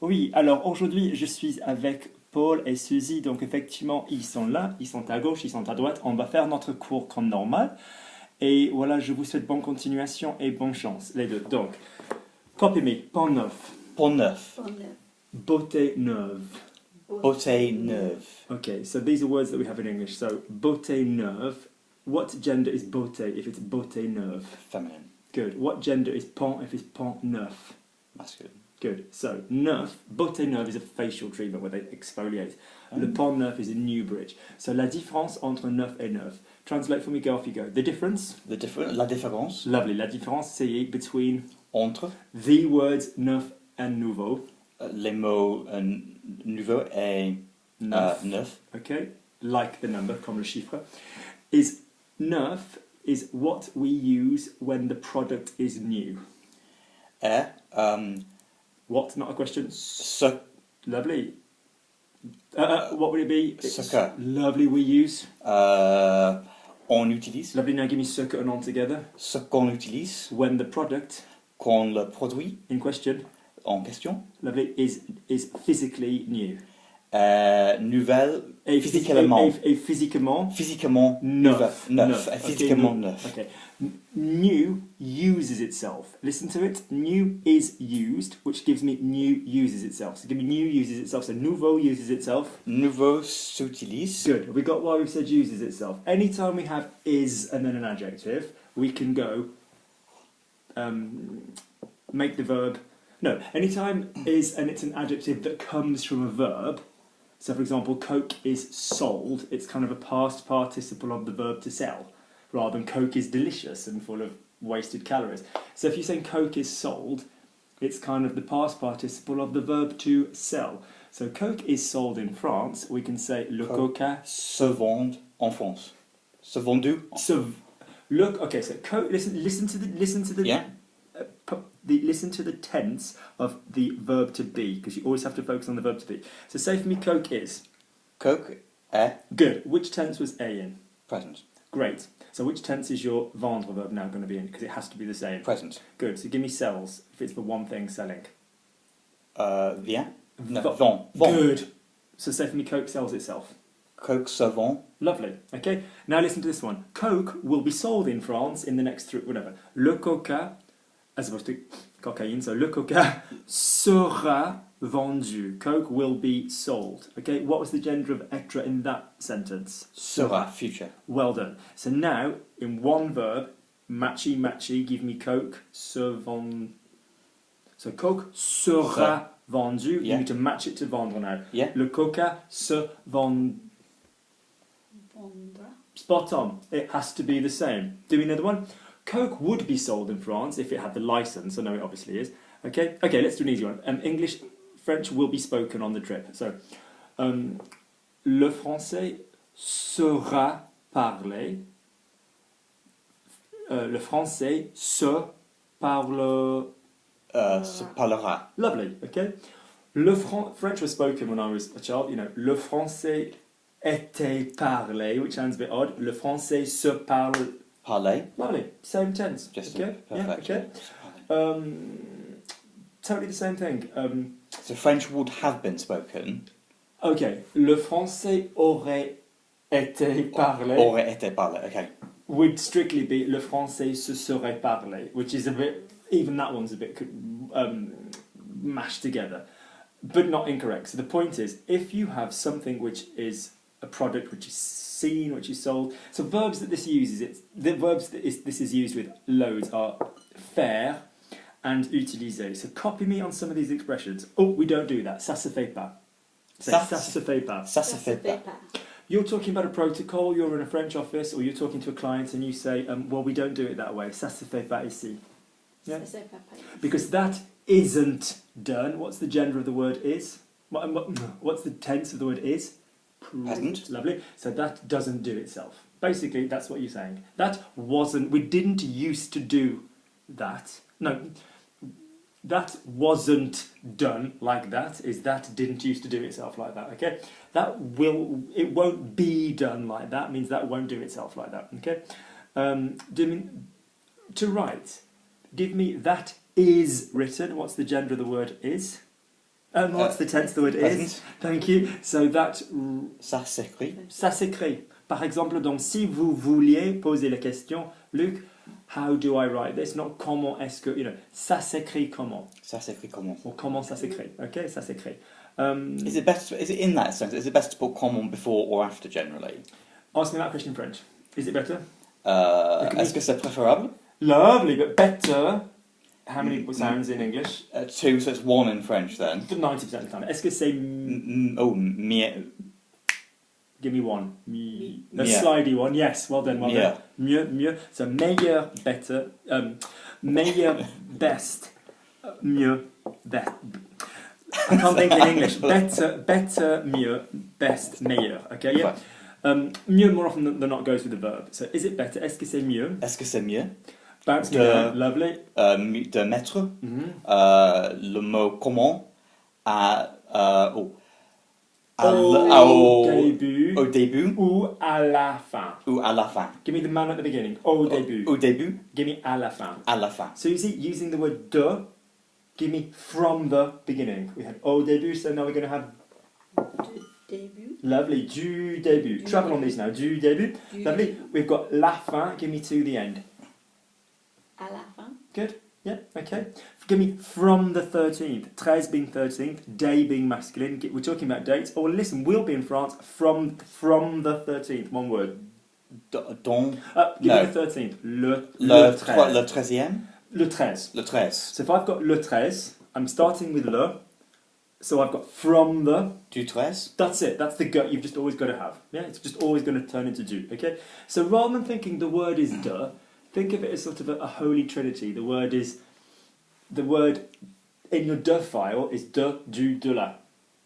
Oui, alors aujourd'hui, je suis avec Paul et Suzy. Donc effectivement, ils sont là, ils sont à gauche, ils sont à droite. On va faire notre cours comme normal. Et voilà, je vous souhaite bonne continuation et bonne chance, les deux. Donc, copy me, pont neuf. Pont neuf. Beauté neuve. Beauté neuve. Okay, so these are words that we have in English. So, beauté neuve. What gender is beauté if it's beauté neuve? Feminine. Good. What gender is pont if it's pont neuf? Masculine. Good. So, neuf, beauté neuve is a facial treatment where they exfoliate. Le pont neuf is a new bridge. So, la différence entre neuf et neuf. Translate for me, go off you go. The difference? La différence. Lovely. La différence, c'est between Entre the words neuf and nouveau. les mots nouveau et neuf. Okay. Like the number, comme le chiffre. Is neuf is what we use when the product is new. Et What? Not a question. ce Lovely. What would it be? Ce que. Lovely we use. On utilise. Lovely, now give me ce que and on together. Ce qu'on utilise. When the product Quand le produit in question, en question. lovely, is physically new. Nouvelle. Et Physiquement. physiquement neuf. Neuf. Et physiquement neuf. Okay. New uses itself. Listen to it. New is used, which gives me new uses itself. So give me new uses itself. So nouveau uses itself. Nouveau s'utilise. Good. We got why we've said uses itself. Anytime we have is and then an adjective, we can go make the verb. No, anytime is and it's an adjective that comes from a verb. So, for example, Coke is sold. It's kind of a past participle of the verb to sell, rather than Coke is delicious and full of wasted calories. So, if you're saying Coke is sold, it's kind of the past participle of the verb to sell. So, Coke is sold in France. We can say le Coca Se vend en France. Se vendu. Look. Okay. So, Coke. Listen to the. Yeah. Listen to the tense of the verb to be, because you always have to focus on the verb to be. So say for me, Coke is. Coke est. Good. Which tense was A in? Present. Great. So which tense is your vendre verb now going to be in? Because it has to be the same. Present. Good. So give me sells, if it's for one thing, selling. Vient. No, vend. Good. So say for me, Coke sells itself. Coke se vend. Lovely. Okay. Now listen to this one. Coke will be sold in France in the next whatever. Le Coca, as opposed to cocaine, so le Coca sera vendu. Coke will be sold. Okay, what was the gender of être in that sentence? Sera, future. Well done. So now, in one verb, matchy, give me Coke se vend. So Coke sera vendu. Yeah. You need to match it to vendre now. Yeah. Le Coca se vend. Spot on. It has to be the same. Do we know the one? Coke would be sold in France if it had the license. I know it obviously is. Okay, let's do an easy one. English, French will be spoken on the trip. So, le français sera parlé. Le français se parle. Se parlera. Lovely. Okay. French was spoken when I was a child. You know, le français était parlé, which sounds a bit odd. Le français se parle. Parler. Lovely. Same tense. Just okay. perfect. Yeah, okay. Totally the same thing. So French would have been spoken. Okay. Le français aurait été parlé. Aurait été parlé. Okay. Would strictly be le français se serait parlé, which is a bit. Even that one's a bit mashed together, but not incorrect. So the point is, if you have something which is a product which is seen, which is sold. So verbs that this uses, the verbs that this is used with loads are faire and utiliser. So copy me on some of these expressions. Oh, we don't do that. Ça se fait pas. Ça se fait pas. Ça se fait pas. You're talking about a protocol, you're in a French office, or you're talking to a client and you say, well, we don't do it that way. Ça se fait pas ici. Yeah? Because that isn't done. What's the gender of the word is? What's the tense of the word is? Present. Lovely. So that doesn't do itself. Basically, that's what you're saying. That wasn't. We didn't used to do that. No, that wasn't done like that. Is that didn't used to do itself like that? Okay. It won't be done like that. Means that won't do itself like that. Okay. To write. Give me that is written. What's the gender of the word is? What's the tense the word is? Present. Thank you. So that Ça s'écrit. ça s'écrit. Par exemple, donc si vous vouliez poser la question, Luc, how do I write this? Not comment est-ce que, ça s'écrit comment? Ça s'écrit comment? Or comment ça s'écrit? Okay, ça s'écrit. Is it in that sense? Is it best to put comment before or after generally? Ask me that question in French. Is it better? Est-ce que c'est préférable? Lovely, but better. How many sounds in English? 2, so it's 1 in French then. 90% of the time. Est-ce que c'est... Mieux. Give me one. A Mieux. slidey one. Yes, well done, well Mieux. done. Mieux, mieux. So meilleur, better. Meilleur, best. Mieux, best. I can't think in English. Better, mieux, best, meilleur. Okay, yeah. Mieux more often than not goes with the verb. So is it better? Est-ce que c'est mieux? Est-ce que c'est mieux? Bounce me down. Lovely. De mettre le mot comment au début ou à la fin. ou à la fin. Give me the man at the beginning. Au début. Au début, Give me à la fin. à la fin. So you see, using the word de, give me from the beginning. We had au début, so now we're going to have Du début. lovely du début. Du Travel on début. these now. Du début. Du Lovely. début. We've got la fin. Give me to the end. À la fin. Good. Yeah. Okay. Give me from the 13th. 13 being 13th. Day being masculine. We're talking about dates. Oh, listen. We'll be in France from the 13th. One word. Dont Give me the 13th. Le 13. le 13e? Le 13. Le 13. So if I've got le 13, I'm starting with le. So I've got from the. Du 13? That's it. That's the gut you've just always got to have. Yeah, it's just always going to turn into du. Okay. So rather than thinking the word is de, think of it as sort of a holy trinity. The word in your de file is de, du, de la.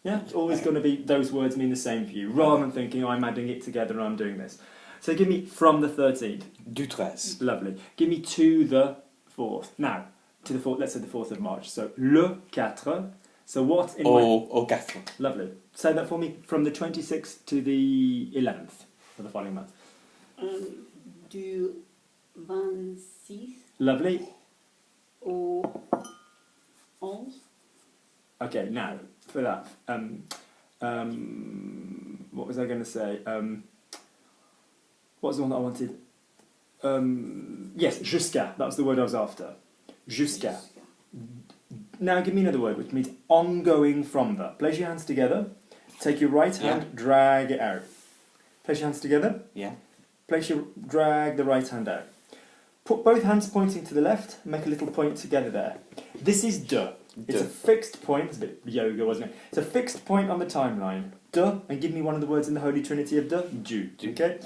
Yeah, it's always going to be those words mean the same for you. Rather than thinking I'm adding it together and I'm doing this. So give me from the 13th. Du 13. Lovely. Give me to the 4th. Now to the 4th. Let's say the 4th of March. So le 4. So what in Au 4. Lovely. Say that for me. From the 26th to the 11th of the following month. Du 26 Lovely. au 11. Okay, now for that. What was I going to say? What was the one that I wanted? Yes, jusqu'à. That was the word I was after. Jusqu'à. Now give me another word which means ongoing from the. Place your hands together. Take your right hand, drag it out. Place your hands together. Yeah. Drag the right hand out. Put both hands pointing to the left. Make a little point together there. This is de. It's a fixed point. It's a bit yoga, wasn't it? It's a fixed point on the timeline. De, and give me one of the words in the Holy Trinity of de. Du. Okay.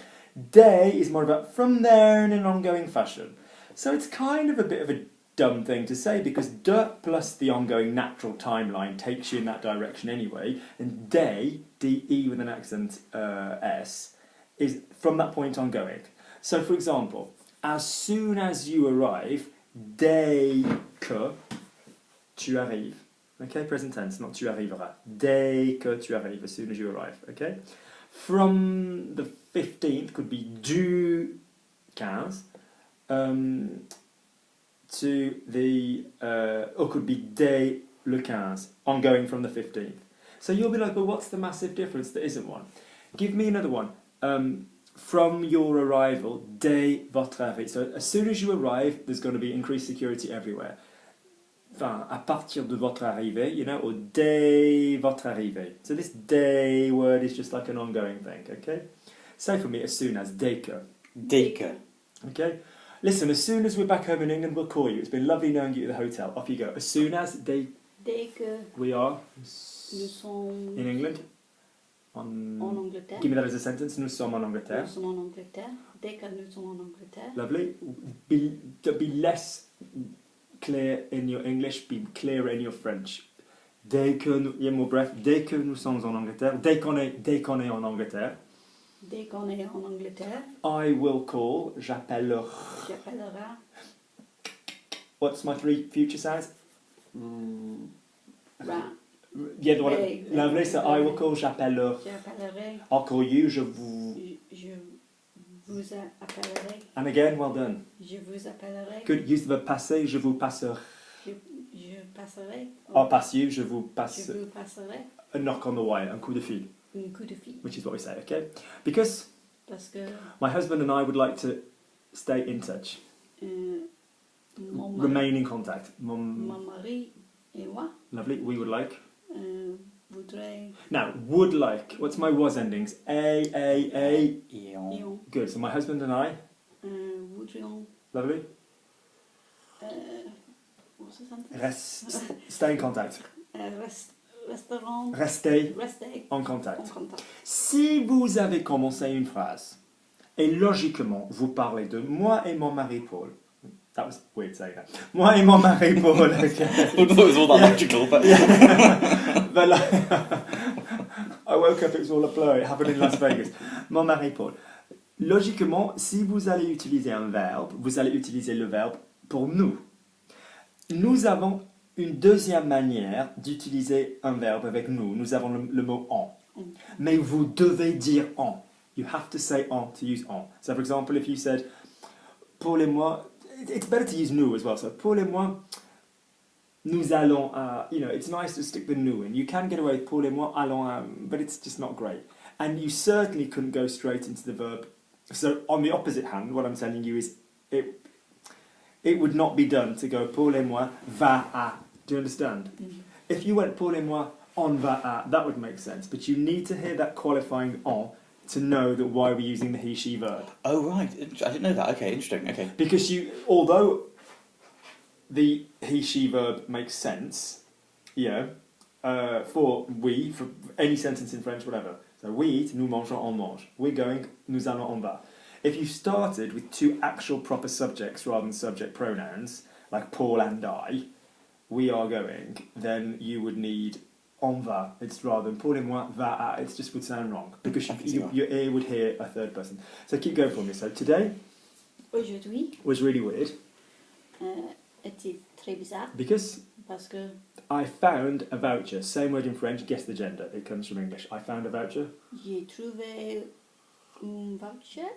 Day is more about from there in an ongoing fashion. So it's kind of a bit of a dumb thing to say because de plus the ongoing natural timeline takes you in that direction anyway, and day, D-E with an accent S, is from that point ongoing. So for example, as soon as you arrive, dès que tu arrives. Okay, present tense, not tu arriveras. Dès que tu arrives, as soon as you arrive. Okay? From the 15th could be du 15. To the, or could be dès le 15, ongoing from the 15th. So you'll be like, but what's the massive difference? There isn't one. Give me another one. From your arrival, dès votre arrivée. So as soon as you arrive, there's going to be increased security everywhere. Enfin, à partir de votre arrivée, or dès votre arrivée. So this dès word is just like an ongoing thing, okay? Say for me, as soon as, dès que. Dès que. Okay? Listen, as soon as we're back home in England, we'll call you. It's been lovely knowing you at the hotel. Off you go. As soon as Dès que we are nous sommes in England. en Angleterre. Give me that as a sentence. Nous sommes en Angleterre. Nous sommes en Angleterre. Dès que nous sommes en Angleterre. Lovely. Be less clear in your English. Be clearer in your French. Dès que nous, dès que nous sommes en Angleterre. Dès qu'on est en Angleterre. Dès qu'on est en Angleterre. I will call. J'appellerai. J'appellerai. What's my 3 future sounds? Ra. Yeah, the one. Hey, Lovely. So I will call. J'appellerai. J'appellerai. I'll call you. Je vous. Je vous appellerai. And again, well done. Je vous appellerai. Good. Use the verb passer. Je vous passerai. Je passerai. I'll pass you, je vous Je passe vous passerai a knock on the wire, un coup de fil, un coup de fil. which is what we say, okay? Because Parce que my husband and I would like to stay in touch, mon, remain in contact. mon mari et moi Lovely, we would like. voudrais Now, would like, what's my was endings? A. Eon. Good, so my husband and I, voudrions lovely, what's the sentence? stay in contact. Restaurant. Restez Rester en en contact. contact. Si vous avez commencé une phrase, et logiquement, vous parlez de moi et mon mari Paul. That was weird saying that. Moi et mon mari Paul, okay. I thought it was all that logical, but But like, I woke up, it was all a blur, it happened in Las Vegas. Mon mari Paul. Logiquement, si vous allez utiliser un verbe, vous allez utiliser le verbe pour nous. Nous avons une deuxième manière d'utiliser un verbe avec nous. Nous avons le mot en. Mais vous devez dire en. You have to say en to use en. So for example, if you said, Paul et moi, it's better to use nous as well. So Paul et moi, nous allons à, it's nice to stick the nous in. You can get away with Paul et moi allons à, but it's just not great. And you certainly couldn't go straight into the verb. So on the opposite hand, what I'm telling you is, it would not be done to go Paul et moi va à. Do you understand? If you went Paul et moi on va à, that would make sense. But you need to hear that qualifying en to know that why we're using the he, she verb. oh right, I didn't know that. Okay, interesting. Okay. Because although the he, she verb makes sense, for any sentence in French, whatever. So we eat, nous mangeons, on mange. We're going, nous allons, on va. If you started with two actual proper subjects rather than subject pronouns, like Paul and I, we are going, then you would need on va. It's rather than Paul et moi va à. It just would sound wrong because your ear would hear a third person. So keep going for me. So today Aujourd'hui was really weird était très bizarre because parce que I found a voucher. Same word in French, guess the gender. It comes from English. I found a voucher j'ai trouvé un voucher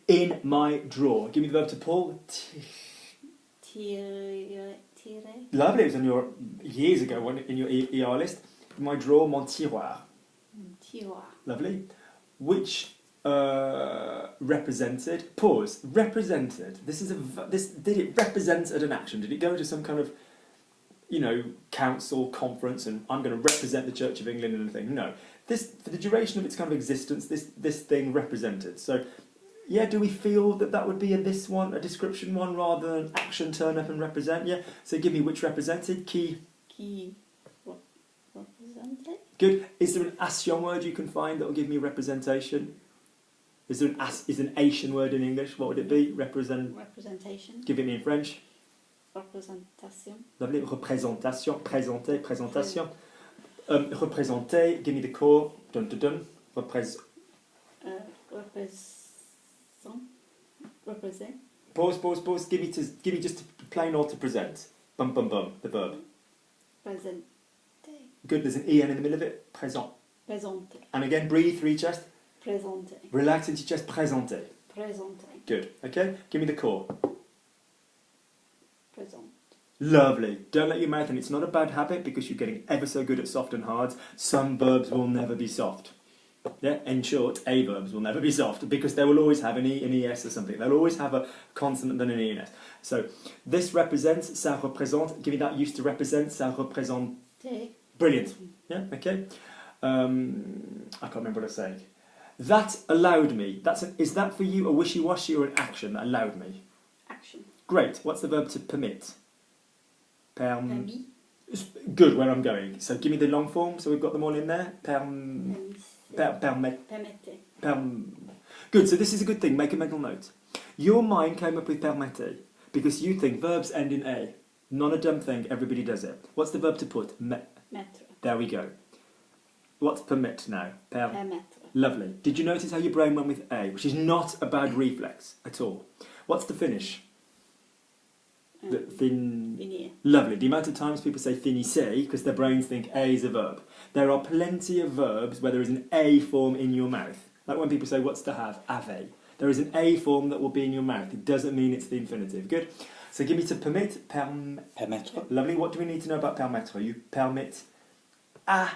in my drawer. Give me the verb to pull. tiré. Lovely. It was on your years ago in your ER list. My drawer, mon tiroir. Tiroir. Lovely. Which represented. Pause. Represented. Did it represented an action? Did it go to some kind of, council conference and I'm going to represent the Church of England and anything? No. This, for the duration of its kind of existence, this thing represented. So, yeah, do we feel that would be a description one rather than action, turn up and represent? Yeah. So give me which represented. Qui represented. Good. Is there an Asian word you can find that will give me representation? Is there an Asian word in English? What would it be? Representation. Give it me in French. Représentation. Lovely. Représentation. Présenter. Présentation. Représenter. Give me the core. Dun dun dun. Represent. Pause. Give me just plain or to present. Bum. The verb. Présenter. Good. There's an en in the middle of it. Présent. Présenter. And again, breathe through your chest. Présenter. Relax into your chest. Présenter. Présenter. Good. Okay. Give me the core. Présent. Lovely. Don't let your mouth in. It's not a bad habit because you're getting ever so good at soft and hards. Some verbs will never be soft. Yeah. In short, a verbs will never be soft because they will always have an e, an es or something. They'll always have a consonant than an e and s. So this represents. Ça représente. Give me that. Used to represent. Ça représente. Brilliant. Yeah. Okay. I can't remember what I was saying. That allowed me. Is that for you a wishy-washy or an action that allowed me? Action. Great. What's the verb to permit? Permis. Good, where I'm going. So give me the long form, so we've got them all in there. Permette. Good, so this is a good thing. Make a mental note. Your mind came up with permette because you think verbs end in a. Not a dumb thing, everybody does it. What's the verb to put? Mettre. There we go. What's permit now? Permettre. Lovely. Did you notice how your brain went with a, which is not a bad reflex at all? What's the finish? Finir. Lovely. The amount of times people say finissez because their brains think a is a verb. There are plenty of verbs where there is an a form in your mouth. Like when people say, what's to have? Ave. There is an a form that will be in your mouth. It doesn't mean it's the infinitive. Good. So give me to permit, Permettre. lovely. What do we need to know about permettre? You permit à.